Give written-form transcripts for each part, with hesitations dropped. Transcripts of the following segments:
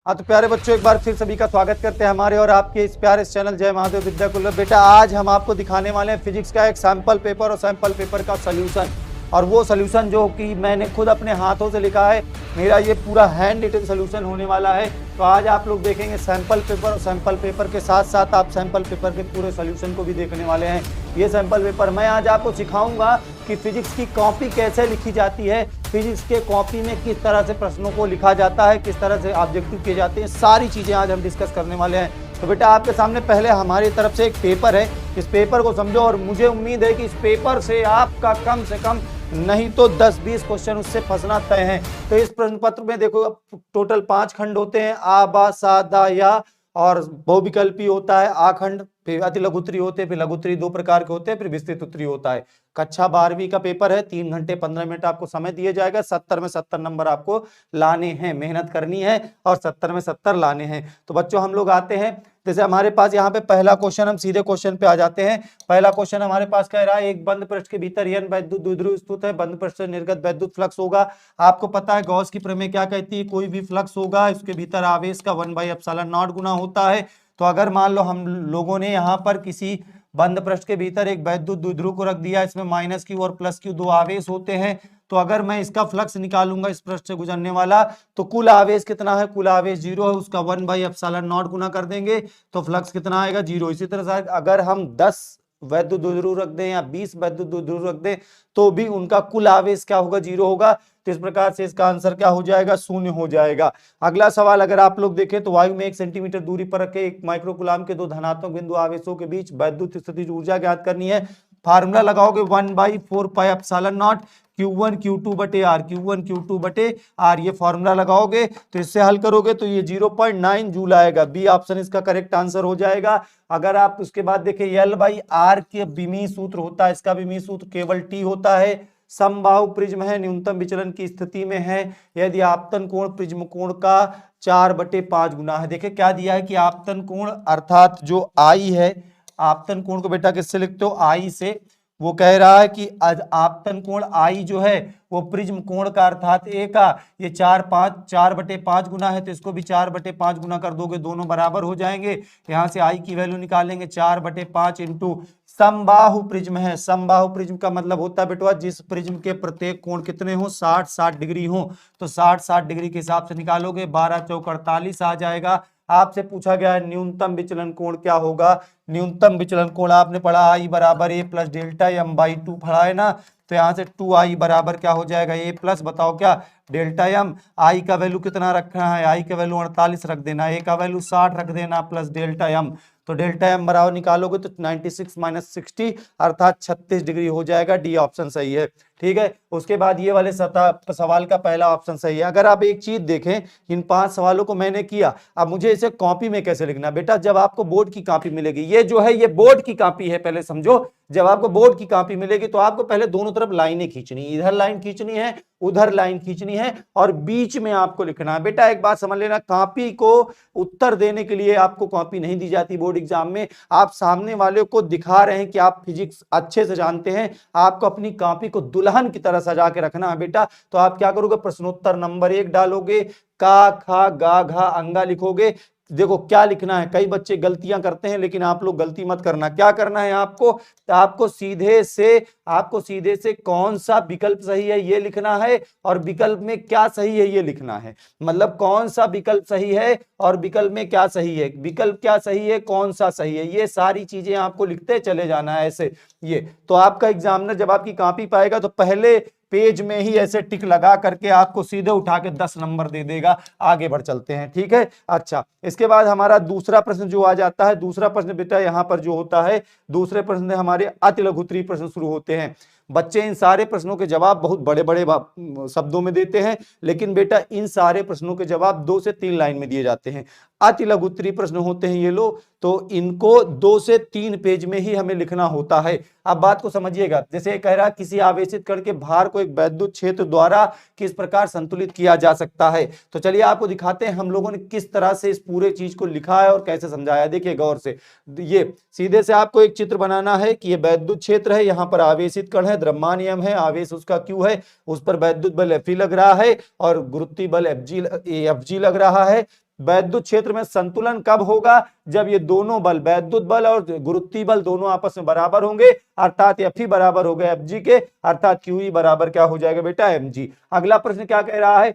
हाँ तो प्यारे बच्चों, एक बार फिर सभी का स्वागत करते हैं हमारे और आपके इस प्यारे इस चैनल जय महादेव विद्याकुल में। बेटा आज हम आपको दिखाने वाले हैं फिजिक्स का एक सैंपल पेपर और सैंपल पेपर का सॉल्यूशन। और वो सॉल्यूशन जो कि मैंने खुद अपने हाथों से लिखा है, मेरा ये पूरा हैंड रिटन सॉल्यूशन होने वाला है। तो आज आप लोग देखेंगे सैंपल पेपर और सैंपल पेपर के साथ साथ आप सैंपल पेपर के पूरे सॉल्यूशन को भी देखने वाले हैं। ये सैंपल पेपर मैं आज आपको सिखाऊंगा कि फिजिक्स की कॉपी कैसे लिखी जाती है, फिजिक्स के कॉपी में किस तरह से प्रश्नों को लिखा जाता है, किस तरह से ऑब्जेक्टिव किए जाते हैं, सारी चीज़ें आज हम डिस्कस करने वाले हैं। तो बेटा आपके सामने पहले हमारी तरफ से एक पेपर है, इस पेपर को समझो और मुझे उम्मीद है कि इस पेपर से आपका कम से कम नहीं तो 10-20 क्वेश्चन उससे फंसना तय है। तो इस प्रश्न पत्र में देखो टोटल 5 खंड होते हैं, आ बा सा दा या, और बहुविकल्पी होता है आखंड, फिर अति लघु उत्तरीय होते हैं, फिर लघु उत्तरीय 2 प्रकार के होते हैं, फिर विस्तृत उत्तरीय होता है। कक्षा 12वीं का पेपर है, 3 घंटे 15 मिनट आपको समय दिए जाएगा। 70 में 70 नंबर आपको लाने हैं, मेहनत करनी है और 70 में 70 लाने हैं। तो बच्चों हम लोग आते हैं, जैसे हमारे पास यहाँ पे पहला क्वेश्चन, हम सीधे क्वेश्चन पे आ जाते हैं। पहला क्वेश्चन हमारे पास कह रहा है एक बंद पृष्ठ के भीतर n वैद्युत द्विध्रुव स्थित है, बंद पृष्ठ से निर्गत वैद्युत फ्लक्स होगा। आपको पता है गॉस की प्रमेय क्या कहती है, कोई भी फ्लक्स होगा उसके भीतर आवेश का 1/ε0 गुना होता है। तो अगर मान लो हम लोगों ने यहाँ पर किसी बंद पृष्ठ के भीतर एक वैद्युत द्विध्रुव को रख दिया, इसमें -q और +q 2 आवेश होते हैं। तो अगर मैं इसका फ्लक्स निकालूंगा इस पृष्ठ से गुजरने वाला, तो कुल आवेश कितना है, कुल आवेश 0 है, उसका 1/ε0 गुना कर देंगे तो फ्लक्स कितना आएगा, 0। इसी तरह से अगर हम 10 वैद्युत द्विध्रुव रख दें या 20 वैद्युत द्विध्रुव रख दें तो भी उनका कुल आवेश क्या होगा, 0 होगा। तो इस प्रकार से इसका आंसर क्या हो जाएगा, 0 हो जाएगा। अगला सवाल अगर आप लोग देखें तो वायु में 1 सेंटीमीटर दूरी पर रखे 1 माइक्रोकूलाम के 2 धनात्मक बिंदु आवेशों के बीच वैद्युत स्थितिज ऊर्जा ज्ञात करनी है। फार्मूला लगाओगे 1/4πε0 Q1 Q2 बटे R, Q1 Q2 बटे R, ये फॉर्मूला लगाओगे तो इससे हल करोगे तो ये 0.9 जूल आएगा। बी ऑप्शन इसका करेक्ट आंसर हो जाएगा। अगर आप उसके बाद देखें L/R के विमीय सूत्र होता है, इसका विमीय सूत्र केवल T होता है। समबाहु प्रिज्म है, न्यूनतम विचलन की स्थिति में है यदि आपतन कोण प्रिज्म कोण का 4/5 गुना है। देखिए क्या दिया है कि आपतन कोण अर्थात जो I है, आपतन कोण को बेटा किससे लिखते हो, I से। वो कह रहा है कि आपतन कोण I जो है वो प्रिज्म कोण का अर्थात A का ये 4/5 गुना है, तो इसको भी 4/5 गुना कर दोगे, दोनों बराबर हो जाएंगे। यहाँ से I की वैल्यू निकालेंगे 4/5 इंटू समबाहु प्रिज्म है। समबाहु प्रिज्म का मतलब होता है बेटवा जिस प्रिज्म के प्रत्येक कोण कितने हो, 60-60 डिग्री हो। तो 60-60 डिग्री के हिसाब से निकालोगे, 12 चौक 48 आ जाएगा। आपसे पूछा गया है न्यूनतम विचलन कोण क्या होगा। न्यूनतम विचलन कोण आपने पढ़ा I बराबर A प्लस डेल्टा m/2 पढ़ा है ना। तो यहाँ से 2I बराबर क्या हो जाएगा, A प्लस बताओ क्या, डेल्टा m। I का वैल्यू कितना रखना है, I का वैल्यू 48 रख देना, A का वैल्यू 60 रख देना प्लस डेल्टा m। तो डेल्टा m बराबर निकालोगे तो 96 - 60 अर्थात 36 डिग्री हो जाएगा। डी ऑप्शन सही है, ठीक है। उसके बाद ये वाले सवाल का पहला ऑप्शन सही है। अगर आप एक चीज देखें, इन 5 सवालों को मैंने किया, अब मुझे इसे कॉपी में कैसे लिखना। बेटा जब आपको बोर्ड की कॉपी मिलेगी, ये जो है ये बोर्ड की कॉपी है, पहले समझो। जब आपको बोर्ड की कॉपी मिलेगी तो आपको पहले दोनों तरफ लाइनें खींचनी, इधर लाइन खींचनी है, उधर लाइन खींचनी है और बीच में आपको लिखना है। बेटा एक बात समझ लेना, कॉपी को उत्तर देने के लिए आपको कॉपी नहीं दी जाती बोर्ड एग्जाम में। आप सामने वाले को दिखा रहे हैं कि आप फिजिक्स अच्छे से जानते हैं, आपको अपनी कॉपी को दुल्हन की तरह सजा के रखना है बेटा। तो आप क्या करोगे, प्रश्नोत्तर नंबर 1 डालोगे, का खा गा घा अंगा लिखोगे। देखो क्या लिखना है, कई बच्चे गलतियां करते हैं लेकिन आप लोग गलती मत करना। क्या करना है आपको, तो आपको सीधे से कौन सा विकल्प सही है ये लिखना है और विकल्प में क्या सही है ये लिखना है। मतलब कौन सा विकल्प सही है और विकल्प में क्या सही है, विकल्प क्या सही है, कौन सा सही है, ये सारी चीजें आपको लिखते चले जाना है ऐसे। ये तो आपका एग्जामिनर जब आपकी कॉपी पाएगा तो पहले पेज में ही ऐसे टिक लगा करके आपको सीधे उठा के 10 नंबर दे देगा। आगे बढ़ चलते हैं, ठीक है। अच्छा, इसके बाद हमारा दूसरा प्रश्न जो आ जाता है, दूसरा प्रश्न बेटा यहाँ पर जो होता है, दूसरे प्रश्न हमारे अति लघु उत्तरीय प्रश्न शुरू होते हैं। बच्चे इन सारे प्रश्नों के जवाब बहुत बड़े बड़े शब्दों में देते हैं, लेकिन बेटा इन सारे प्रश्नों के जवाब 2 से 3 लाइन में दिए जाते हैं। अति लघु उत्तरीय प्रश्न होते हैं ये लो, तो इनको 2 से 3 पेज में ही हमें लिखना होता है। अब बात को समझिएगा, जैसे कह रहा है किसी आवेशित कण के भार को एक वैद्युत क्षेत्र द्वारा किस प्रकार संतुलित किया जा सकता है। तो चलिए आपको दिखाते हैं हम लोगों ने किस तरह से इस पूरे चीज को लिखा है और कैसे समझाया। देखिए गौर से, ये सीधे से आपको एक चित्र बनाना है कि ये वैद्युत क्षेत्र है, यहाँ पर आवेशित कण है, द्रव्यमान है, आवेश उसका Q है, उस पर वैद्युत बल Fe लग रहा है और गुरुत्वीय बल Fg लग रहा है। वैद्युत क्षेत्र में संतुलन कब होगा? जब ये दोनों बल, वैद्युत बल और गुरुत्वीय बल दोनों आपस में बराबर होंगे, अर्थात एफ बराबर हो गए एफ जी के, अर्थात क्यू बराबर क्या हो जाएगा बेटा? एम जी। अगला प्रश्न क्या कह रहा है?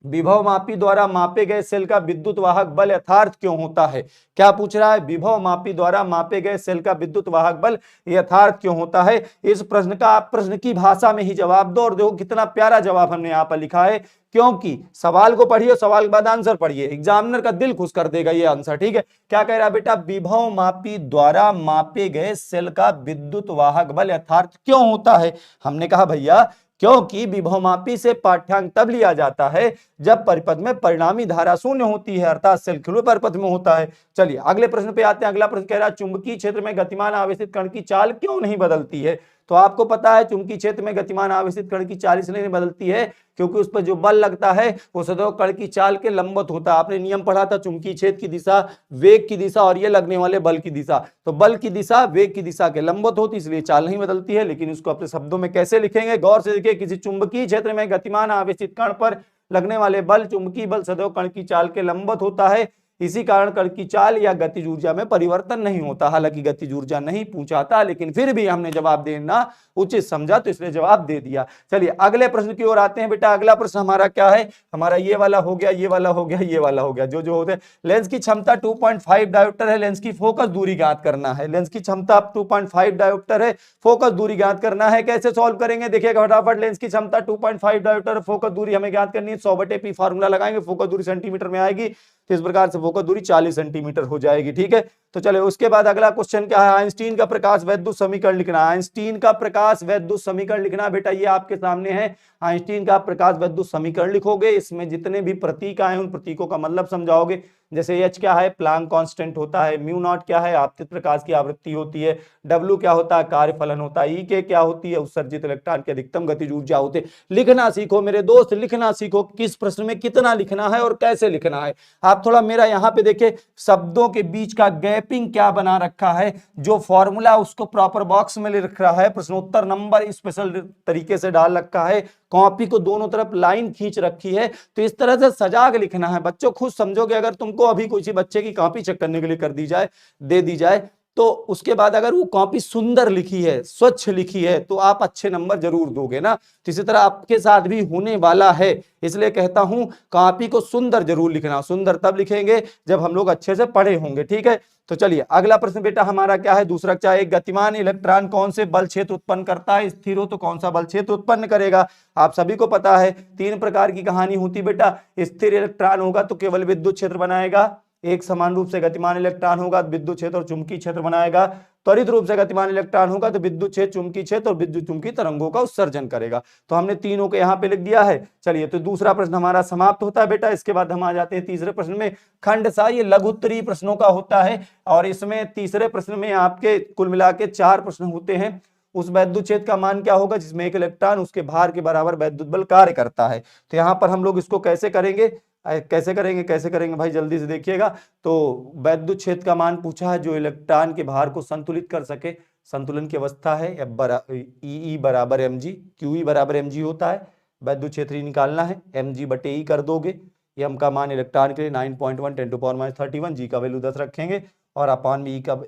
विभव मापी द्वारा मापे गए सेल का विद्युत वाहक बल यथार्थ क्यों होता है? क्या पूछ रहा है? विभव मापी द्वारा मापे गए सेल का विद्युत वाहक बल यथार्थ क्यों होता है? इस प्रश्न का आप प्रश्न की भाषा में ही जवाब दो, और देखो कितना प्यारा जवाब हमने यहाँ पर लिखा है, क्योंकि सवाल को पढ़िए, सवाल के बाद आंसर पढ़िए, एग्जामिनर का दिल खुश कर देगा ये आंसर। ठीक है, क्या कह रहा है बेटा? विभव मापी द्वारा मापे गए सेल का विद्युत वाहक बल यथार्थ क्यों होता है? हमने कहा भैया क्योंकि विभवमापी से पाठ्यांक तब लिया जाता है जब परिपथ में परिणामी धारा शून्य होती है, अर्थात सेल खुले परिपथ में होता है। चलिए अगले प्रश्न पे आते हैं। अगला प्रश्न कह रहा है चुंबकीय क्षेत्र में गतिमान आवेशित कण की चाल क्यों नहीं बदलती है? तो आपको पता है चुंबकीय क्षेत्र में गतिमान आवेशित कण की चाल इसलिए नहीं बदलती है क्योंकि उस पर जो बल लगता है वो सदैव कण की चाल के लंबवत होता है। आपने नियम पढ़ा था, चुंबकीय क्षेत्र की दिशा वेग की दिशा और ये लगने वाले बल की दिशा, तो बल की दिशा वेग की दिशा के लंबवत होती, इसलिए चाल नहीं बदलती है। लेकिन इसको अपने शब्दों में कैसे लिखेंगे? गौर से देखिए, किसी चुंबकीय क्षेत्र में गतिमान आवेशित कण पर लगने वाले बल, चुंबकीय बल सदैव कण की चाल के लंबवत होता है, इसी कारण कण की चाल या गतिज ऊर्जा में परिवर्तन नहीं होता। हालांकि गतिज ऊर्जा नहीं पूछा था, लेकिन फिर भी हमने जवाब देना उचित समझा तो इसलिए जवाब दे दिया। चलिए अगले प्रश्न की ओर आते हैं बेटा। अगला प्रश्न हमारा क्या है? हमारा ये वाला हो गया, ये वाला हो गया, ये वाला हो गया, जो जो होते हैं। लेंस की क्षमता 2.5 डायोप्टर है, लेंस की फोकस दूरी ज्ञात करना है। लेंस की क्षमता 2.5 डायोप्टर है, फोकस दूरी ज्ञात करना है। कैसे सॉल्व करेंगे? देखिएगा फटाफट। लेंस की क्षमता 2.5 डायोप्टर, फोकस दूरी हमें ज्ञात करनी है। 100/p फार्मूला लगाएंगे, फोकस दूरी सेंटीमीटर में आएगी, तो इस प्रकार से फोकस दूरी 40 सेंटीमीटर हो जाएगी। ठीक है, तो चले उसके बाद अगला क्वेश्चन क्या है? आइंस्टीन का प्रकाश वैद्युत समीकरण लिखना। आइंस्टीन का प्रकाश वैद्युत समीकरण लिखना बेटा, ये आपके सामने है। आइंस्टीन का प्रकाश वैद्युत समीकरण लिखोगे, इसमें जितने भी प्रतीक आए उन प्रतीकों का मतलब समझाओगे। जैसे H क्या है? प्लांक कांस्टेंट होता है। म्यू नॉट क्या है? आपतित प्रकाश की आवृत्ति होती है। W क्या होता है? कार्यफलन होता है। E के क्या होती है? उत्सर्जित इलेक्ट्रॉन की अधिकतम गतिज ऊर्जा होती है। लिखना सीखो मेरे दोस्त, लिखना सीखो, किस प्रश्न में कितना लिखना है और कैसे लिखना है। आप थोड़ा मेरा यहाँ पे देखे, शब्दों के बीच का गैपिंग क्या बना रखा है, जो फॉर्मूला उसको प्रॉपर बॉक्स में ले रख रहा है, प्रश्नोत्तर नंबर स्पेशल तरीके से डाल रखा है, कॉपी को दोनों तरफ लाइन खींच रखी है। तो इस तरह से सजा के लिखना है बच्चों, खुद समझोगे। अगर तुमको अभी किसी बच्चे की कॉपी चेक करने के लिए कर दी जाए, दे दी जाए, तो उसके बाद अगर वो कॉपी सुंदर लिखी है, स्वच्छ लिखी है, तो आप अच्छे नंबर जरूर दोगे ना। तो इसी तरह आपके साथ भी होने वाला है, इसलिए कहता हूं कॉपी को सुंदर जरूर लिखना। सुंदर तब लिखेंगे जब हम लोग अच्छे से पढ़े होंगे। ठीक है, तो चलिए अगला प्रश्न बेटा हमारा क्या है? दूसरा क्या है? एक गतिमान इलेक्ट्रॉन कौन से बल क्षेत्र उत्पन्न करता है? स्थिर हो तो कौन सा बल क्षेत्र उत्पन्न करेगा? आप सभी को पता है 3 प्रकार की कहानी होती बेटा। स्थिर इलेक्ट्रॉन होगा तो केवल विद्युत क्षेत्र बनाएगा, एक समान रूप से गतिमान इलेक्ट्रॉन होगा तो विद्युत क्षेत्र और चुंबकीय क्षेत्र बनाएगा, त्वरित रूप से गतिमान इलेक्ट्रॉन होगा तो विद्युत क्षेत्र, चुंबकीय क्षेत्र और विद्युत चुंबकीय तरंगों का उत्सर्जन करेगा। तो हमने तीनों को यहाँ पे लिख दिया है। चलिए तो दूसरा प्रश्न हमारा समाप्त होता है बेटा। इसके बाद हम आ जाते हैं तीसरे प्रश्न में। खंड सा ये लघुत्तरीय प्रश्नों का होता है, और इसमें तीसरे प्रश्न में आपके कुल मिला के 4 प्रश्न होते हैं। उस वैद्युत क्षेत्र का मान क्या होगा जिसमें एक इलेक्ट्रॉन उसके भार के बराबर वैद्युत बल कार्य करता है? तो यहाँ पर हम लोग इसको कैसे करेंगे? कैसे करेंगे भाई, जल्दी से देखिएगा। तो वैद्युत क्षेत्र का मान पूछा है जो इलेक्ट्रॉन के भार को संतुलित कर सके। संतुलन की अवस्था है E बराबर mg, QE बराबर mg होता है। वैद्युत क्षेत्र ही निकालना है, mg/E कर दोगे। m का मान इलेक्ट्रॉन के लिए 9.1 10⁻31, g का वैल्यू 10 रखेंगे, और अपान में E का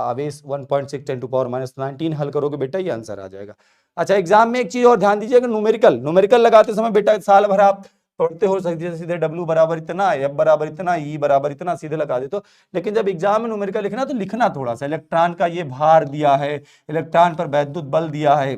आवेश 1.6 10⁻19 हल करोगे बेटा, ये आंसर आ जाएगा। अच्छा, एग्जाम में एक चीज और ध्यान दीजिएगा, न्यूमेरिकल लगाते समय बेटा साल भर आप पढ़ते हो सीधे सीधे W बराबर इतना, F बराबर इतना, E बराबर इतना सीधे लगा दे तो, लेकिन जब एग्जाम में न्यूमेरिकल लिखना तो लिखना थोड़ा सा, इलेक्ट्रॉन का ये भार दिया है, इलेक्ट्रॉन पर वैद्युत बल दिया है,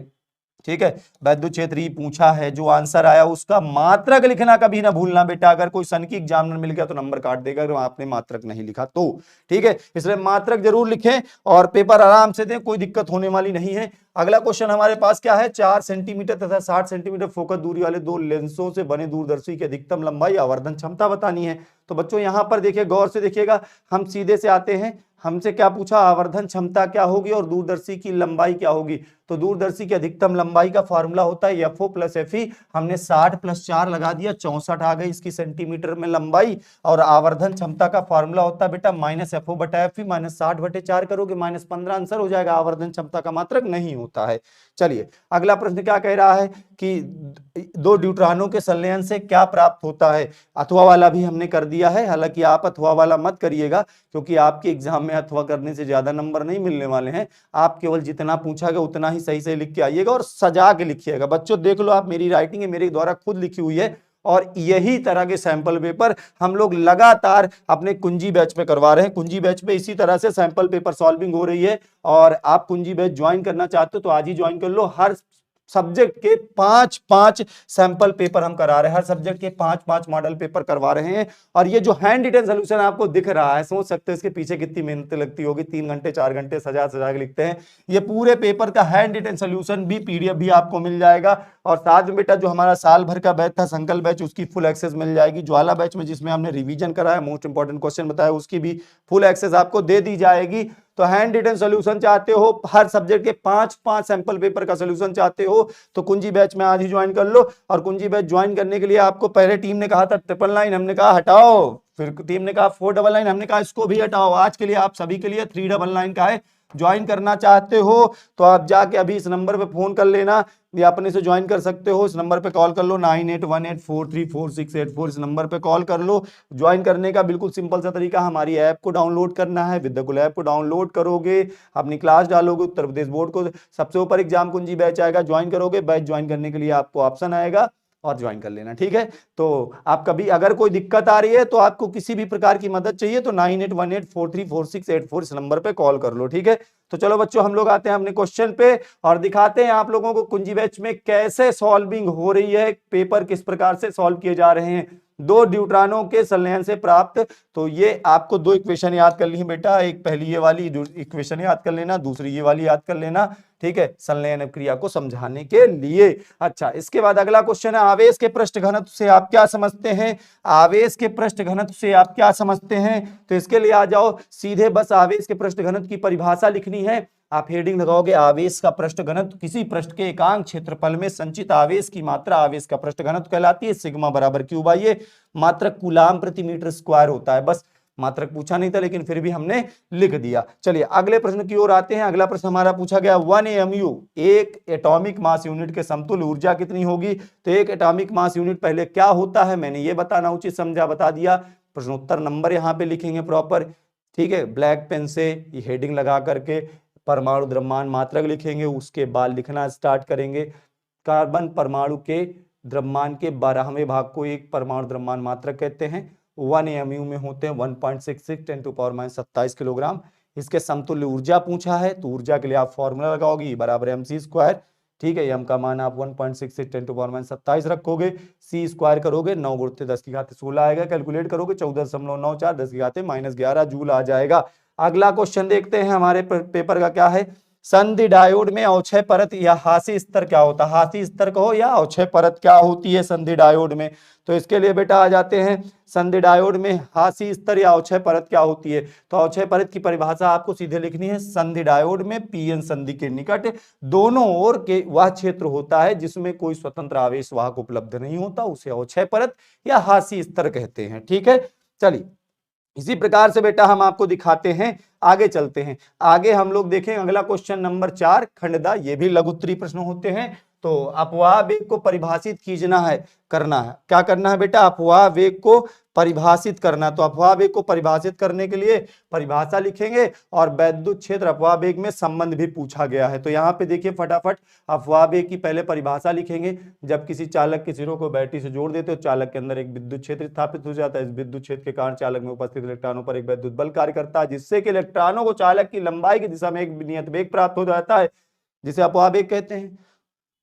ठीक है, वैद्युत क्षेत्र ही पूछा है, जो आंसर आया उसका मात्रक लिखना कभी ना भूलना बेटा। अगर कोई सन की एग्जामिनर मिल गया तो नंबर काट देगा अगर आपने मात्रक नहीं लिखा तो, ठीक है। इसलिए मात्रक जरूर लिखें और पेपर आराम से दें, कोई दिक्कत होने वाली नहीं है। अगला क्वेश्चन हमारे पास क्या है, 4 सेंटीमीटर तथा 60 सेंटीमीटर फोकस दूरी वाले 2 लेंसों से बने दूरदर्शी की अधिकतम लंबाई आवर्धन क्षमता बतानी है। तो बच्चों यहां पर देखिए, गौर से देखिएगा, हम सीधे से आते हैं। हमसे क्या पूछा, आवर्धन क्षमता क्या होगी और दूरदर्शी की लंबाई क्या होगी। तो दूरदर्शी की अधिकतम लंबाई का फॉर्मूला होता है FO + FE। हमने 60 + 4 लगा दिया, 64 आ गई इसकी सेंटीमीटर में लंबाई। और आवर्धन क्षमता का फॉर्मूला होता है बेटा -FO/FE, -60/4 करोगे -15 आंसर हो जाएगा। आवर्धन क्षमता का मात्रक नहीं होता है। चलिए अगला प्रश्न क्या कह रहा है कि दो ड्यूट्रानों के संलयन से क्या प्राप्त होता है। अथवा वाला भी हमने कर दिया है, हालांकि आप अथवा वाला मत करिएगा क्योंकि आपके एग्जाम में अथवा करने से ज्यादा नंबर नहीं मिलने वाले हैं। आप केवल जितना पूछा गया उतना ही सही से लिख के आइएगा और सजा के लिखिएगा। बच्चों देख लो, आप मेरी राइटिंग है, मेरे द्वारा खुद लिखी हुई है, और यही तरह के सैंपल पेपर हम लोग लगातार अपने कुंजी बैच पे करवा रहे हैं। कुंजी बैच पे इसी तरह से सैंपल पेपर सॉल्विंग हो रही है, और आप कुंजी बैच ज्वाइन करना चाहते हो तो आज ही ज्वाइन कर लो। हर सब्जेक्ट के 5-5 सैंपल पेपर हम करा रहे हैं, हर सब्जेक्ट के 5-5 मॉडल पेपर करवा रहे हैं। और ये जो हैंड रिटन सोल्यूशन आपको दिख रहा है, सोच सकते हैं इसके पीछे कितनी मेहनत लगती होगी। 3 घंटे 4 घंटे सजा के लिखते हैं। ये पूरे पेपर का हैंड रिटन सोल्यूशन भी पीडीएफ भी आपको मिल जाएगा। और साथ में बेटा जो हमारा साल भर का बैच था संकल्प बैच, उसकी फुल एक्सेस मिल जाएगी। ज्वाला बैच में जिसमें हमने रिवीजन कराया, मोस्ट इंपॉर्टेंट क्वेश्चन बताया, उसकी भी फुल एक्सेस आपको दे दी जाएगी। तो हैंड रिटन सॉल्यूशन चाहते हो, हर सब्जेक्ट के 5-5 सैंपल पेपर का सॉल्यूशन चाहते हो तो कुंजी बैच में आज ही ज्वाइन कर लो। और कुंजी बैच ज्वाइन करने के लिए आपको पहले टीम ने कहा था 999, हमने कहा हटाओ, फिर टीम ने कहा 499, हमने कहा इसको भी हटाओ। आज के लिए आप सभी के लिए 399 का है। ज्वाइन करना चाहते हो तो आप जाके अभी इस नंबर पे फोन कर लेना, या अपने से ज्वाइन कर सकते हो। इस नंबर पे कॉल कर लो 9818434684, इस नंबर पे कॉल कर लो। ज्वाइन करने का बिल्कुल सिंपल सा तरीका, हमारी ऐप को डाउनलोड करना है। विद्याकुल ऐप को डाउनलोड करोगे, अपनी क्लास डालोगे, उत्तर प्रदेश बोर्ड को सबसे ऊपर एग्जाम कुंजी बैच आएगा, ज्वाइन करोगे। बैच ज्वाइन करने के लिए आपको ऑप्शन आएगा और ज्वाइन कर लेना, ठीक है। तो आप कभी अगर कोई दिक्कत आ रही है तो आपको किसी भी प्रकार की मदद चाहिए तो 9818434684 इस नंबर पे कॉल कर लो, ठीक है। तो चलो बच्चों हम लोग आते हैं अपने क्वेश्चन पे और दिखाते हैं आप लोगों को कुंजी बैच में कैसे सॉल्विंग हो रही है, पेपर किस प्रकार से सॉल्व किए जा रहे हैं। दो ड्यूट्रानों के संलयन से प्राप्त, तो ये आपको दो इक्वेशन याद कर ली है बेटा। एक पहली ये वाली इक्वेशन याद कर लेना, दूसरी ये वाली याद कर लेना, ठीक है, संलयन क्रिया को समझाने के लिए। अच्छा, इसके बाद अगला क्वेश्चन है, आवेश के पृष्ठ घनत्व से आप क्या समझते हैं। आवेश के पृष्ठ घनत्व से आप क्या समझते हैं, तो इसके लिए आ जाओ सीधे, बस आवेश के पृष्ठ घनत्व की परिभाषा लिखनी है। आप हेडिंग लगाओगे आवेश का पृष्ठ घनत्व, किसी पृष्ठ के एकांक क्षेत्रफल में संचित आवेश की मात्रा आवेश का पृष्ठ घनत्व कहलाती है। सिग्मा बराबर क्यू बाई ए, मात्रक कूलाम प्रति मीटर स्क्वायर होता है। बस मात्रक पूछा नहीं था लेकिन फिर भी हमने लिख दिया। चलिए अगले प्रश्न की ओर आते हैं। अगला प्रश्न हमारा पूछा गया 1 AMU, एक एटॉमिक मास यूनिट के समतुल्य ऊर्जा कितनी होगी। तो एक एटॉमिक मास यूनिट पहले क्या होता है, मैंने ये बताना उचित समझा, बता दिया। प्रश्नोत्तर नंबर यहाँ पे लिखेंगे प्रॉपर, ठीक है, ब्लैक पेन से ये हेडिंग लगा करके परमाणु द्रव्यमान मात्रक लिखेंगे, उसके बाद लिखना स्टार्ट करेंगे। कार्बन परमाणु के द्रव्यमान के 12वें भाग को एक परमाणु द्रव्यमान मात्रक कहते हैं। 1 AMU में होते हैं 1.66 10⁻27 किलोग्राम। इसके समतुल्य ऊर्जा पूछा है तो ऊर्जा के लिए आप फॉर्मूला लगाओगे बराबर mc², ठीक है। m का मान आप 1.66 10⁻27 रखोगे, c स्क्वायर करोगे 9 × 10⁻16 आएगा, कैलकुलेट करोगे 14.94 10⁻11 जूल आ जाएगा। अगला क्वेश्चन देखते हैं हमारे पेपर का क्या है। संधि डायोड में अवक्षय परत या हासी स्तर क्या होता है। हासी स्तर कहो या अवक्षय परत क्या होती है संधि डायोड में, तो इसके लिए बेटा आ जाते हैं संधि डायोड में हासी स्तर या अवक्षय परत क्या होती है। तो अवक्षय परत की परिभाषा आपको सीधे लिखनी है। संधि डायोड में पीएन संधि के निकट दोनों ओर के वह क्षेत्र होता है जिसमें कोई स्वतंत्र आवेश वाहक उपलब्ध नहीं होता, उसे अवक्षय परत या हासी स्तर कहते हैं, ठीक है। चलिए इसी प्रकार से बेटा हम आपको दिखाते हैं, आगे चलते हैं। आगे हम लोग देखें अगला क्वेश्चन नंबर 4 खंडदा, ये भी लघुत्तरीय प्रश्न होते हैं। तो अपवाह वेग को परिभाषित कीजना है, करना है, क्या करना है बेटा, अपवाह वेग को परिभाषित करना। तो अपवाह वेग को परिभाषित करने के लिए परिभाषा लिखेंगे और वैद्युत क्षेत्र अपवाह वेग में संबंध भी पूछा गया है। तो यहाँ पे देखिए फटाफट अपवाह वेग की पहले परिभाषा लिखेंगे। जब किसी चालक के सिरों को बैटरी से जोड़ देते हो, चालक के अंदर एक विद्युत क्षेत्र स्थापित हो जाता है। इस विद्युत क्षेत्र के कारण चालक में उपस्थित इलेक्ट्रॉनों पर एक वैद्युत बल कार्य करता है, जिससे कि इलेक्ट्रॉनों को चालक की लंबाई की दिशा में एक नियत वेग प्राप्त हो जाता है, जिसे अपवाह वेग कहते हैं।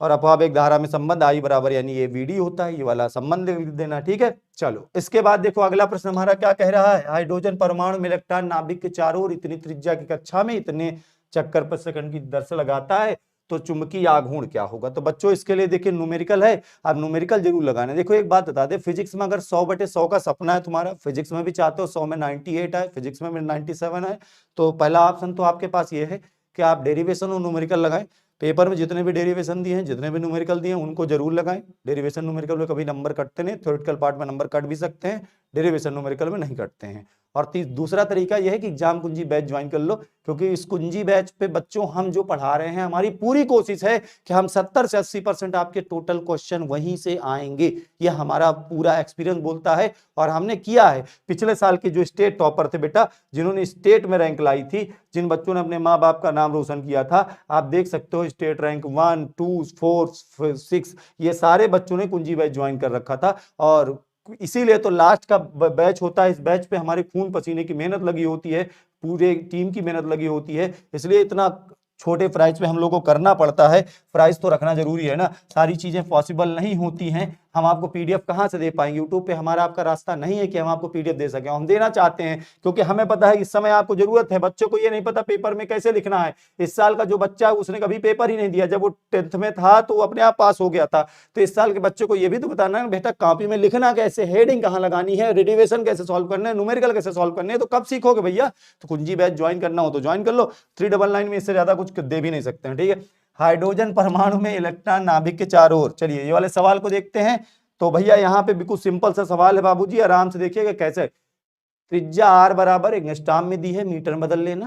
और अपवाह वेग धारा में संबंध आई बराबर यानी ये वीडी होता है, ये वाला संबंध लिख देना, ठीक है। चलो इसके बाद देखो अगला प्रश्न हमारा क्या कह रहा है। हाइड्रोजन परमाणु में इलेक्ट्रॉन नाभिक के चारों ओर इतनी त्रिज्या की कक्षा में इतने चक्कर पर सेकंड की दर से लगाता है, तो चुंबकीय आघूर्ण क्या होगा। तो बच्चों इसके लिए देखिए न्यूमेरिकल है, अब न्यूमेरिकल जरूर लगाना। देखो एक बात बता दे, फिजिक्स में अगर 100/100 का सपना है तुम्हारा, फिजिक्स में भी चाहते हो 100 में 98 है, फिजिक्स में 97 है, तो पहला ऑप्शन तो आपके पास ये है कि आप डेरिवेशन और न्यूमेरिकल लगाएं। पेपर में जितने भी डेरिवेशन दिए हैं, जितने भी न्यूमेरिकल दिए हैं, उनको जरूर लगाएं। डेरिवेशन न्यूमेरिकल में कभी नंबर कटते नहीं, थ्योरेटिकल पार्ट में नंबर कट भी सकते हैं, डेरिवेशन न्यूमेरिकल में नहीं करते हैं। और दूसरा तरीका यह है कि एग्जाम कुंजी बैच ज्वाइन कर लो, क्योंकि इस कुंजी बैच पे बच्चों हम जो पढ़ा रहे हैं, हमारी पूरी कोशिश है कि हम 70 से 80% आपके टोटल क्वेश्चन वहीं से आएंगे। यह हमारा पूरा एक्सपीरियंस बोलता है और हमने किया है। पिछले साल के जो स्टेट टॉपर थे बेटा, जिन्होंने स्टेट में रैंक लाई थी, जिन बच्चों ने अपने माँ बाप का नाम रोशन किया था, आप देख सकते हो स्टेट रैंक 1, 2, 4, 6, ये सारे बच्चों ने कुंजी बैच ज्वाइन कर रखा था। और इसीलिए तो लास्ट का बैच होता है, इस बैच पे हमारे खून पसीने की मेहनत लगी होती है, पूरे टीम की मेहनत लगी होती है, इसलिए इतना छोटे प्राइस पे हम लोग को करना पड़ता है। प्राइस तो रखना जरूरी है ना, सारी चीजें पॉसिबल नहीं होती हैं। हम आपको पीडीएफ कहां से दे पाएंगे, यूट्यूब पे हमारा आपका रास्ता नहीं है कि हम आपको पीडीएफ दे सकें। हम देना चाहते हैं क्योंकि हमें पता है इस समय आपको जरूरत है। बच्चों को ये नहीं पता पेपर में कैसे लिखना है। इस साल का जो बच्चा है उसने कभी पेपर ही नहीं दिया, जब वो 10th में था तो वो अपने आप पास हो गया था। तो इस साल के बच्चों को ये भी तो बताना है बेटा, कॉपी में लिखना कैसे, हेडिंग कहाँ लगानी है, डेरिवेशन कैसे सॉल्व करना है, न्यूमेरिकल कैसे सॉल्व करने हैं, तो कब सीखोगे भैया। तो कुंजी बैच ज्वाइन करना हो तो ज्वाइन कर लो। 399 में इससे ज्यादा कुछ दे भी नहीं सकते हैं, ठीक है। हाइड्रोजन परमाणु में इलेक्ट्रॉन नाभिक के चारों ओर, चलिए ये वाले सवाल को देखते हैं। तो भैया यहाँ पे बिल्कुल सिंपल सा सवाल है बाबूजी, आराम से देखिएगा कैसे। त्रिज्या आर बराबर एंगस्ट्रॉम में दी है, मीटर में बदल लेना।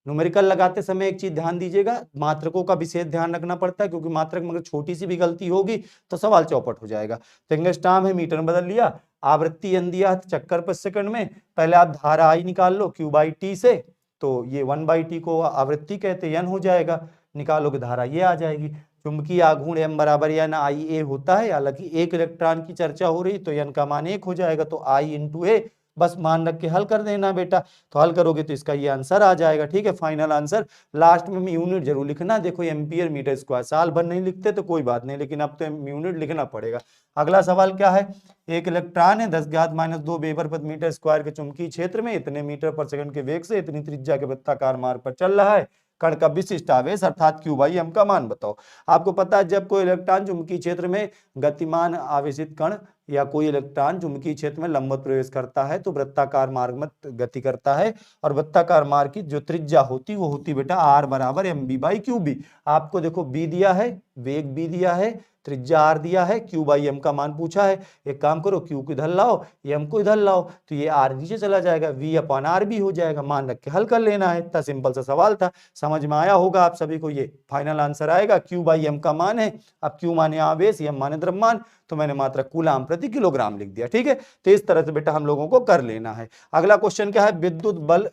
न्यूमेरिकल लगाते समय एक चीज ध्यान दीजिएगा, मात्रकों का विशेष ध्यान रखना पड़ता है, क्योंकि मात्रक में अगर छोटी सी भी गलती होगी तो सवाल चौपट हो जाएगा। तो एंगस्ट्रॉम है, मीटर में बदल लिया। आवृत्ति एन दिया चक्कर पर सेकंड में। पहले आप धारा आई निकाल लो Q/T से, तो ये 1/T को आवृत्ति कहते हैं, N हो जाएगा। निकालोगे धारा ये आ जाएगी। चुंबकीय आघूर्ण M बराबर NIA होता है, हालांकि एक इलेक्ट्रॉन की चर्चा हो रही तो N का मान 1 हो जाएगा, तो I × A बस मान रख के हल कर देना बेटा। तो हल करोगे तो इसका ये आंसर आ जाएगा, ठीक है, फाइनल आंसर। लास्ट में यूनिट जरूर लिखना। देखो एम्पियर मीटर स्क्वायर, साल भर नहीं लिखते तो कोई बात नहीं, लेकिन अब तो यूनिट लिखना पड़ेगा। अगला सवाल क्या है, एक इलेक्ट्रॉन है 10⁻² वेबर प्रति मीटर स्क्वायर के चुंबकीय क्षेत्र में इतने मीटर पर सेकंड के वेग से इतनी त्रिज्या के वृत्ताकार मार्ग पर चल रहा है। कण का विशिष्ट आवेश अर्थात Q/m का मान बताओ। आपको पता है जब कोई इलेक्ट्रॉन चुंबकीय क्षेत्र में गतिमान आवेशित कण या कोई इलेक्ट्रॉन चुंबकीय क्षेत्र में लंबवत प्रवेश करता है तो वृत्ताकार मार्ग में गति करता है, और वृत्ताकार मार्ग की जो त्रिज्या होती वो होती बेटा R बराबर mb/qb। आपको देखो b दिया है, वेग b दिया है, त्रिज्या r दिया है, Q/m का मान पूछा है। एक काम करो, Q को इधर लाओ, m को इधर लाओ, तो ये r नीचे चला जाएगा, v/r भी हो जाएगा। मान रख के हल कर लेना है। इतना सिंपल सा सवाल था, समझ में आया होगा आप सभी को। ये फाइनल आंसर आएगा। Q/m का मान है, अब Q माने आवेश, m माने द्रव्यमान, तो मैंने मात्रा कूलाम प्रति किलोग्राम लिख दिया, ठीक है। तो इस तरह से बेटा हम लोगों को कर लेना है। अगला क्वेश्चन क्या है, विद्युत बल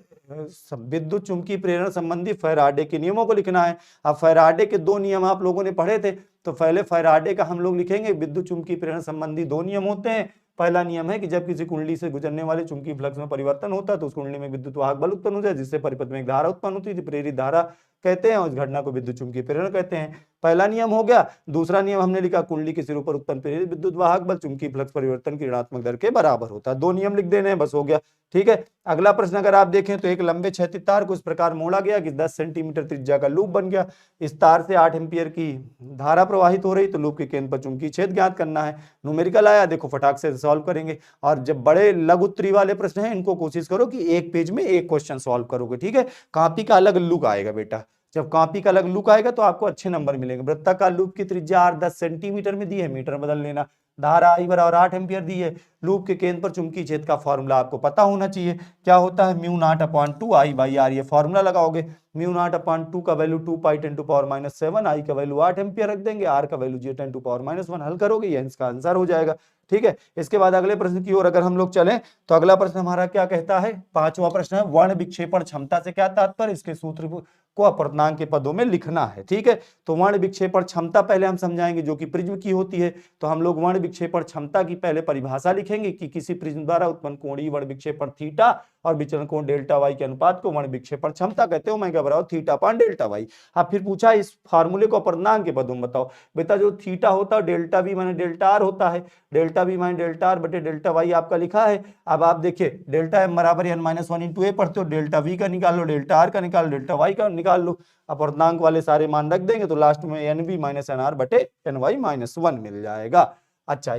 विद्युत चुंबकीय प्रेरण संबंधी फैराडे के नियमों को लिखना है। अब फैराडे के 2 नियम आप लोगों ने पढ़े थे, तो पहले फैराडे का हम लोग लिखेंगे। विद्युत चुंबकीय प्रेरण संबंधी 2 नियम होते हैं। पहला नियम है कि जब किसी कुंडली से गुजरने वाले चुंबकीय फ्लक्स में परिवर्तन होता है तो उस कुंडली में विद्युत वाहक बल उत्पन्न हो जाए, जिससे परिपथ में एक धारा उत्पन्न होती है, प्रेरित धारा कहते हैं, उस घटना को विद्युत चुंबकीय प्रेरण कहते हैं। पहला नियम हो गया। दूसरा नियम हमने लिखा, कुंडली के सिरों पर उत्पन्न प्रेरित विद्युत वाहक बल चुंबकीय फ्लक्स परिवर्तन की ऋणात्मक दर के बराबर होता है। 2 नियम लिख देने हैं, बस हो गया, ठीक है। अगला प्रश्न अगर आप देखें तो एक लंबे क्षैतिज तार को इस प्रकार मोड़ा गया कि 10 सेंटीमीटर त्रिज्या का लूप बन गया। इस तार से 8 एम्पियर की धारा प्रवाहित हो रही, तो लूप के केंद्र पर चुंबकीय क्षेत्र ज्ञात करना है। न्यूमेरिकल आया, देखो फटाक से सॉल्व करेंगे। और जब बड़े लघु उत्तरी वाले प्रश्न हैं, इनको कोशिश करो कि एक पेज में एक क्वेश्चन सॉल्व करोगे, ठीक है। कॉपी का अलग लुक आएगा बेटा, जब कॉपी का अलग लुक आएगा तो आपको अच्छे नंबर मिलेंगे। वृत्ताकार लूप की त्रिज्या R 10 सेंटीमीटर में दी है, मीटर में बदल लेना। धारा I बराबर 8 एम्पियर दी है। लूप के केंद्र पर चुंबकीय क्षेत्र का फॉर्मूला आपको पता होना चाहिए, क्या होता है, μ0/2 I/r। ये फॉर्मूला लगाओगे, μ0/2 का वैल्यू 2 पाई 10⁻⁷, I का वैल्यू 8 एम्पियर रख देंगे, R का वैल्यू 10⁻⁻1। हल करोगे ये इसका आंसर हो जाएगा, ठीक है। इसके बाद अगले प्रश्न की ओर अगर हम लोग चलें तो अगला प्रश्न हमारा क्या कहता है, 5वां प्रश्न है, वर्ण विक्षेपण क्षमता से क्या तात्पर्य, इसके सूत्र को अपूर्णांक के पदों में लिखना है, ठीक है। तो वर्ण विक्षेपण क्षमता पहले हम समझाएंगे, जो कि प्रिज्म की होती है। तो हम लोग वर्ण विक्षेपण क्षमता की पहले परिभाषा लिखेंगे कि किसी प्रिज्म द्वारा उत्पन्न कोणीय वर्ण विक्षेपण थीटा और विचलन कोण डेल्टा वाई के अनुपात को वर्ण विक्षेपण क्षमता कहते हो। मैं क्या बराबर θ/डेल्टा वाई। अब फिर पूछा इस फार्मूले को अपूर्णांक के पदों में बताओ। बेटा जो थीटा होता है डेल्टा v माने डेल्टा आर होता है, डेल्टा v माने डेल्टा आर बटे डेल्टा वाई आपका लिखा है। अब आप देखिए डेल्टा m बराबर n-1 × a पढ़ते हो, डेल्टा v का निकाल लो, डेल्टा आर का निकाल लो, डेल्टा वाई का निकाल लो। अपूर्णांक वाले सारे मान रख देंगे तो लास्ट में nv - nr बटे ny-1 मिल जाएगा। अच्छा,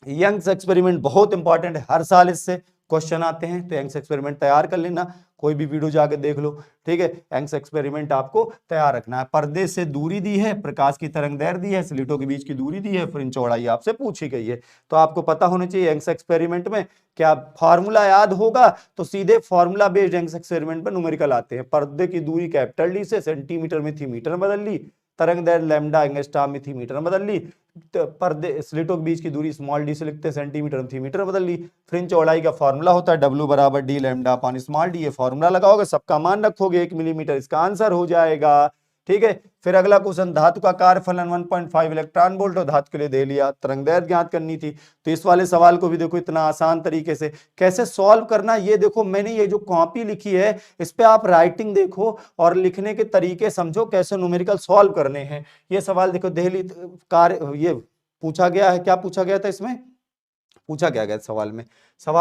यंग्स एक्सपेरिमेंट बहुत इंपॉर्टेंट है, हर साल इससे क्वेश्चन आते हैं, तो यंग्स एक्सपेरिमेंट तैयार कर लेना। कोई भी वीडियो जाके देख लो, ठीक है। यंग्स एक्सपेरिमेंट आपको तैयार रखना है। पर्दे से दूरी दी है, प्रकाश की तरंग दैर्घ्य दी है, स्लिटों के बीच की दूरी दी है, फ्रिंज चौड़ाई आपसे पूछी गई है। तो आपको पता होना चाहिए यंग्स एक्सपेरिमेंट में क्या फार्मूला याद होगा तो सीधे फार्मूला बेस्ड यंग्स एक्सपेरिमेंट पर न्यूमेरिकल आते हैं। पर्दे की दूरी कैपिटल डी से सेंटीमीटर में थी मीटर बदल ली, तरंग दैर्घ्य लैम्डा एंगस्ट्रॉम में थी मीटर बदल ली, पर्दे स्लिटों के बीच की दूरी स्मॉल डी से लिखते हैं सेंटीमीटर में थी मीटर बदल ली। फ्रिंज चौड़ाई का फार्मूला होता है W बराबर D lambda upon small D. ये फार्मूला लगाओगे, सबका मान रखोगे 1 मिलीमीटर, इसका आंसर हो जाएगा, ठीक है। फिर अगला क्वेश्चन, धातु का कार्यफलन 1.5 इलेक्ट्रॉन वोल्ट और धातु के लिए दे लिया, तरंग दैर्घ्य ज्ञात करनी थी। तो इस वाले सवाल को भी देखो इतना आसान तरीके से कैसे सॉल्व करना, ये देखो मैंने ये जो कॉपी लिखी है इस पे आप राइटिंग देखो और लिखने के तरीके समझो कैसे न्यूमेरिकल सॉल्व करने हैं। ये सवाल देखो दिल्ली कार्य ये पूछा गया है, क्या पूछा गया था इसमें, पूछा क्या गया सवाल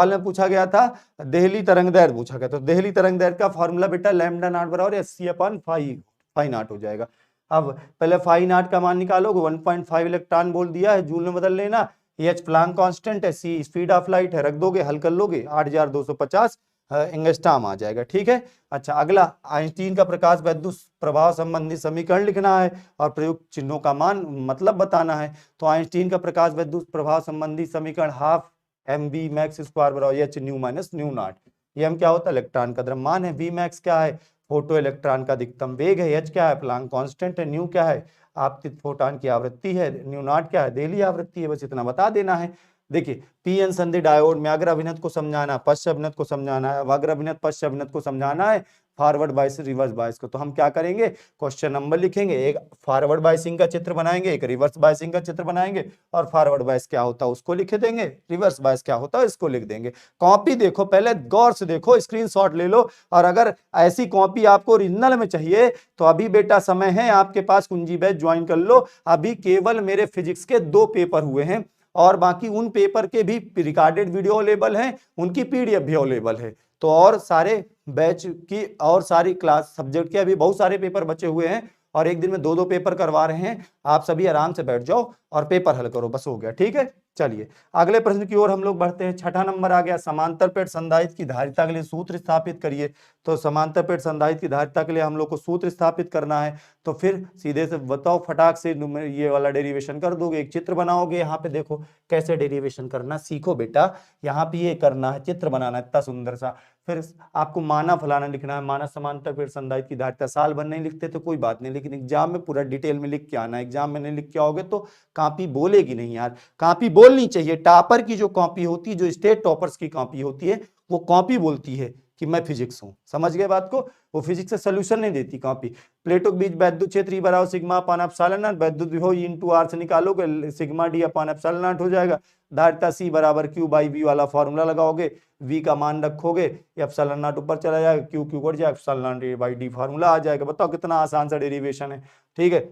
में पूछा गया था दिल्ली तरंग दैर्घ्य पूछा गया। तो दिल्ली तरंग दैर्घ्य का फॉर्मूला बेटा लैम्डा नॉट बराबर 80/5 नॉट हो जाएगा। अब पहले फाई नॉट का मान निकालोगे, 1.5 इलेक्ट्रॉन वोल्ट दिया है, जूल में बदल लेना, एच प्लांक कांस्टेंट है, सी स्पीड ऑफ लाइट है, रख दोगे हल कर लोगे 8250 एंगस्ट्रॉम आ जाएगा, ठीक है। अच्छा अगला, आइंस्टीन का प्रकाश विद्युत प्रभाव संबंधी समीकरण लिखना है और प्रयुक्त चिन्हों का मान मतलब बताना है। तो आइंस्टीन का प्रकाश विद्युत प्रभाव संबंधी समीकरण हाफ mv मैक्स स्क्वायर बराबर H new minus new not. ये हम क्या होता है, इलेक्ट्रॉन का द्रव्यमान है, v मैक्स क्या है, फोटो इलेक्ट्रॉन का अधिकतम वेग है, एच क्या है, प्लांक कांस्टेंट है, न्यू क्या है, आपतित फोटॉन की आवृत्ति है, न्यू नॉट क्या है, देली आवृत्ति है, बस इतना बता देना है। देखिए पीएन संधि डायोड में अग्र अभिनत को समझाना, पश्च अभिनत को समझाना है, अग्र अभिनत पश्च अभिनत को समझाना है, फॉरवर्ड बायस रिवर्स बायस को। तो हम क्या करेंगे, क्वेश्चन नंबर लिखेंगे, एक फॉरवर्ड बायसिंग का चित्र बनाएंगे, एक रिवर्स बायसिंग का चित्र बनाएंगे, और फॉरवर्ड बायस क्या होता है उसको लिख देंगे, रिवर्स बायस क्या होता है इसको लिख देंगे। कॉपी देखो, पहले गौर से देखो, स्क्रीनशॉट ले लो, और अगर ऐसी कॉपी आपको ओरिजिनल में चाहिए तो अभी बेटा समय है आपके पास, कुंजी बैच ज्वाइन कर लो। अभी केवल मेरे फिजिक्स के 2 पेपर हुए हैं और बाकी उन पेपर के भी रिकॉर्डेड वीडियो अवेलेबल हैं, उनकी पीडीएफ भी अवेलेबल है। तो और सारे बैच की और सारी क्लास सब्जेक्ट के अभी बहुत सारे पेपर बचे हुए हैं और एक दिन में 2-2 पेपर करवा रहे हैं। आप सभी आराम से बैठ जाओ और पेपर हल करो, बस हो गया, ठीक है। चलिए अगले प्रश्न की ओर हम लोग बढ़ते हैं। छठा नंबर आ गया, समांतर प्लेट संधारित्र की धारिता के लिए सूत्र स्थापित करिए। तो समांतर प्लेट संधारित्र की धारिता के लिए हम लोग को सूत्र स्थापित करना है, तो फिर सीधे से बताओ, फटाक से ये वाला डेरिवेशन कर दोगे, एक चित्र बनाओगे। यहाँ पे देखो कैसे डेरिवेशन करना सीखो बेटा, यहाँ पे ये करना है, चित्र बनाना है इतना सुंदर सा। फिर आपको माना फलाना लिखना है, माना समांतर प्लेट संधारित्र की धारिता। साल भर नहीं लिखते तो कोई बात नहीं, लेकिन एग्जाम में पूरा डिटेल में लिख के आना। एग्जाम में नहीं लिख के आओगे तो कॉपी बोलेगी नहीं यार, कॉपी बोलनी चाहिए। टॉपर की जो कॉपी होती है, जो स्टेट टॉपर्स की कॉपी होती है, वो कॉपी बोलती है कि मैं फिजिक्स हूं, समझ गए बात को। वो फिजिक्स से सोल्यूशन नहीं देती कॉपी। प्लेटों के बीच वैद्युत क्षेत्र E बराबर सिग्मा अपान एप्सिलॉन नॉट, वैद्युत विभव E इंटू आर से निकालोगे, sigma D upon epsilon not हो जाएगा। धारिता C बराबर Q बाई V वाला फॉर्मूला लगाओगे, V का मान रखोगे, एप्सिलॉन नॉट ऊपर चला जाएगा, Q बढ़ जाएगा, epsilon naught by D formula आ जाएगा। बताओ कितना आसान सा डेरिवेशन है, ठीक है।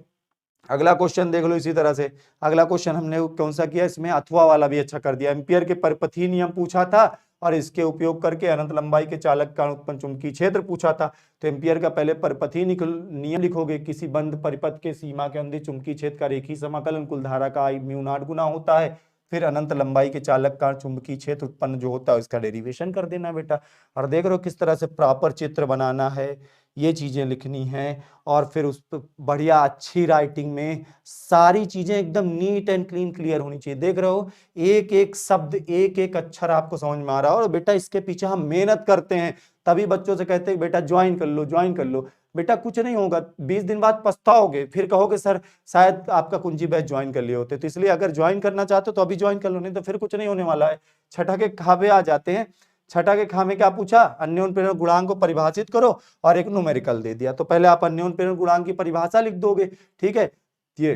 अगला क्वेश्चन देख लो इसी तरह से। अगला क्वेश्चन हमने कौन सा किया, इसमें अथवा वाला भी अच्छा कर दिया। एम्पियर के परपथीय नियम पूछा था और इसके उपयोग करके अनंत लंबाई के चालक का उत्पन्न चुंबकीय क्षेत्र पूछा था। तो एम्पियर का पहले परपथीय नियम लिखोगे, किसी बंद परिपथ के सीमा के अंदर चुंबकीय क्षेत्र का रेखीय समाकलन कुल धारा का I म्यू नॉट गुना होता है। फिर अनंत लंबाई के चालक का चुंबकीय क्षेत्र उत्पन्न जो होता है इसका डेरिवेशन कर देना बेटा। और देख रहे हो किस तरह से प्रॉपर चित्र बनाना है, ये चीजें लिखनी है, और फिर उस पर बढ़िया अच्छी राइटिंग में सारी चीजें एकदम नीट एंड क्लीन क्लियर होनी चाहिए। देख रहे हो एक एक शब्द, एक एक अक्षर आपको समझ में आ रहा है। और बेटा इसके पीछे हम मेहनत करते हैं, तभी बच्चों से कहते हैं बेटा ज्वाइन कर लो, ज्वाइन कर लो। बेटा कुछ नहीं होगा, 20 दिन बाद पछताओगे, फिर कहोगे सर शायद आपका कुंजी बैच ज्वाइन कर लिए होते। तो इसलिए अगर ज्वाइन करना चाहते हो तो अभी ज्वाइन कर लो, नहीं तो फिर कुछ नहीं होने वाला है। छठा के खाबे आ जाते हैं। छठा के खा में क्या पूछा, अन्योन्य प्रेरण गुणांक को परिभाषित करो और एक न्यूमेरिकल दे दिया। तो पहले आप अन्योन्य प्रेरण गुणांक की परिभाषा लिख दोगे, ठीक है। ये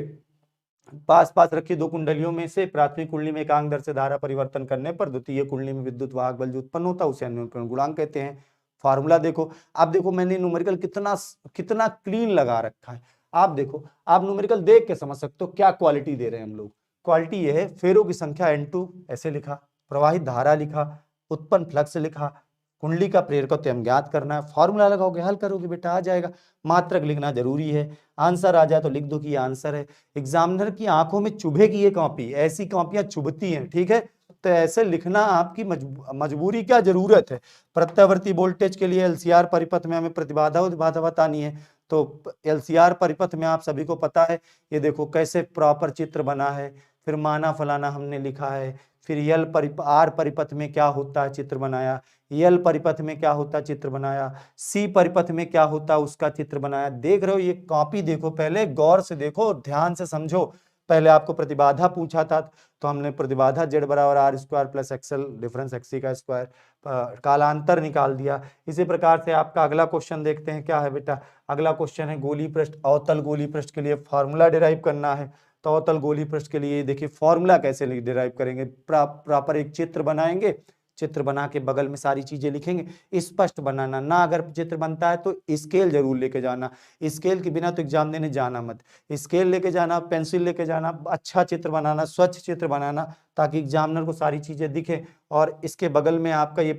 पास पास रखी 2 कुंडलियों में से प्राथमिक कुंडली में एकांक दर से धारा परिवर्तन करने पर द्वितीय कुंडली में विद्युत वाहक बल जो उत्पन्न होता है उसे अन्योन्य प्रेरण गुणांक कहते हैं। फार्मूला देखो, आप देखो मैंने न्यूमेरिकल कितना क्लीन लगा रखा है। आप देखो, आप न्यूमेरिकल देख के समझ सकते हो क्या क्वालिटी दे रहे हैं हम लोग। क्वालिटी ये है, फेरों की संख्या N2 ऐसे लिखा, प्रवाहित धारा लिखा, उत्पन्न फ्लक्स लिखा, कुंडली का प्रेरकत्व हम ज्ञात करना है। फॉर्मूला लगाओगे, हल करोगे बेटा आ जाएगा। मात्रक लिखना जरूरी है, आंसर आ जाए तो लिख दो कि ये आंसर है। एग्जामिनर की आंखों में चुभेगी ये कॉपी, ऐसी कॉपियां चुभती हैं, ठीक है। तो ऐसे लिखना आपकी मजबूरी, क्या जरूरत है। प्रत्यावर्ती वोल्टेज के लिए एलसीआर परिपथ में हमें प्रतिबाधा बाधा बतानी है, तो एलसीआर परिपथ में आप सभी को पता है, ये देखो कैसे प्रॉपर चित्र बना है, फिर माना फलाना हमने लिखा है, फिर आर परिपथ में क्या होता है चित्र बनाया, यल परिपथ में क्या होता है चित्र बनाया, सी परिपथ में क्या होता है उसका चित्र बनाया। देख रहे हो, ये कॉपी देखो, पहले गौर से देखो, ध्यान से समझो। पहले आपको प्रतिबाधा पूछा था, तो हमने प्रतिबाधा Z बराबर R square plus X L difference X C का स्क्वायर, कालांतर निकाल दिया। इसी प्रकार से आपका अगला क्वेश्चन देखते हैं क्या है बेटा। अगला क्वेश्चन है गोली पृष्ठ, अवतल गोली पृष्ठ के लिए फॉर्मूला डिराइव करना है। तो अवतल गोली पृष्ठ के लिए देखिए फॉर्मूला कैसे डिराइव करेंगे। प्रॉपर एक चित्र बनाएंगे, चित्र बना के बगल में सारी चीजें लिखेंगे। स्पष्ट बनाना ना, अगर चित्र बनता है तो स्केल जरूर लेके जाना, स्केल के बिना तो एग्जाम देने जाना मत। स्केल लेके जाना, पेंसिल लेके जाना, अच्छा चित्र बनाना, स्वच्छ चित्र बनाना, ताकि एग्जामिनर को सारी चीजें दिखे। और इसके बगल में आपका ये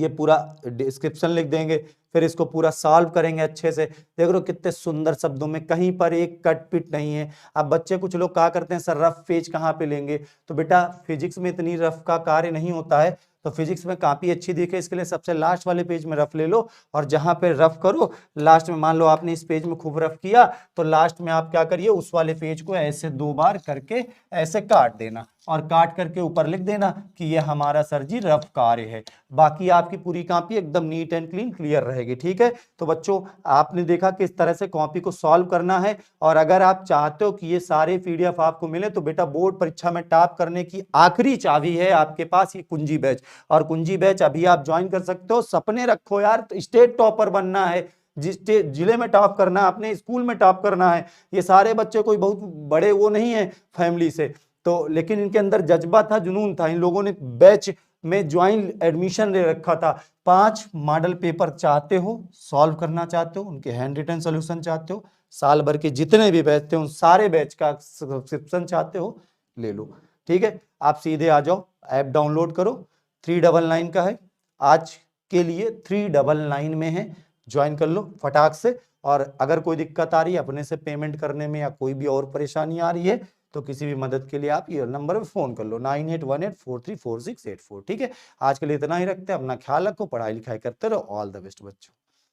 पूरा डिस्क्रिप्शन लिख देंगे, फिर इसको पूरा सॉल्व करेंगे अच्छे से। देख लो कितने सुंदर शब्दों में, कहीं पर एक कट पिट नहीं है। अब बच्चे कुछ लोग क्या करते हैं, सर रफ पेज कहाँ पे लेंगे, तो बेटा फिजिक्स में इतनी रफ का कार्य नहीं होता है। तो फिजिक्स में काफी अच्छी दिखे इसके लिए सबसे लास्ट वाले पेज में रफ ले लो, और जहां पे रफ करो लास्ट में, मान लो आपने इस पेज में खूब रफ किया, तो लास्ट में आप क्या करिए, उस वाले पेज को ऐसे 2 बार करके ऐसे काट देना, और काट करके ऊपर लिख देना कि ये हमारा सर जी रफ कार्य है। बाकी आपकी पूरी कॉपी एकदम नीट एंड क्लीन क्लियर रहेगी। ठीक है, तो बच्चों आपने देखा किस तरह से कॉपी को सॉल्व करना है। और अगर आप चाहते हो कि ये सारे पीडीएफ आपको मिले, तो बेटा बोर्ड परीक्षा में टॉप करने की आखिरी चाबी है आपके पास, ये कुंजी बैच। और कुंजी बैच अभी आप ज्वाइन कर सकते हो। सपने रखो यार, तो स्टेट टॉपर बनना है, जिस जिले में टॉप करना है, अपने स्कूल में टॉप करना है। ये सारे बच्चे कोई बहुत बड़े वो नहीं है फैमिली से, तो लेकिन इनके अंदर जज्बा था, जुनून था। इन लोगों ने बैच में ज्वाइन एडमिशन ले रखा था। 5 मॉडल पेपर चाहते हो, सॉल्व करना चाहते हो, उनके हैंड रिटन सॉल्यूशन चाहते हो, साल भर के जितने भी बैच थे उन सारे बैच का सब्सक्रिप्शन चाहते हो, ले लो। ठीक है, आप सीधे आ जाओ, ऐप डाउनलोड करो, 399 का है आज के लिए, 399 में है, ज्वाइन कर लो फटाक से। और अगर कोई दिक्कत आ रही है अपने से पेमेंट करने में, या कोई भी और परेशानी आ रही है, तो किसी भी मदद के लिए आप ये नंबर पे फोन कर लो, 9818434684। ठीक है, आज के लिए इतना ही रखते हैं, अपना ख्याल रखो, पढ़ाई लिखाई करते रहो। ऑल द बेस्ट बच्चों।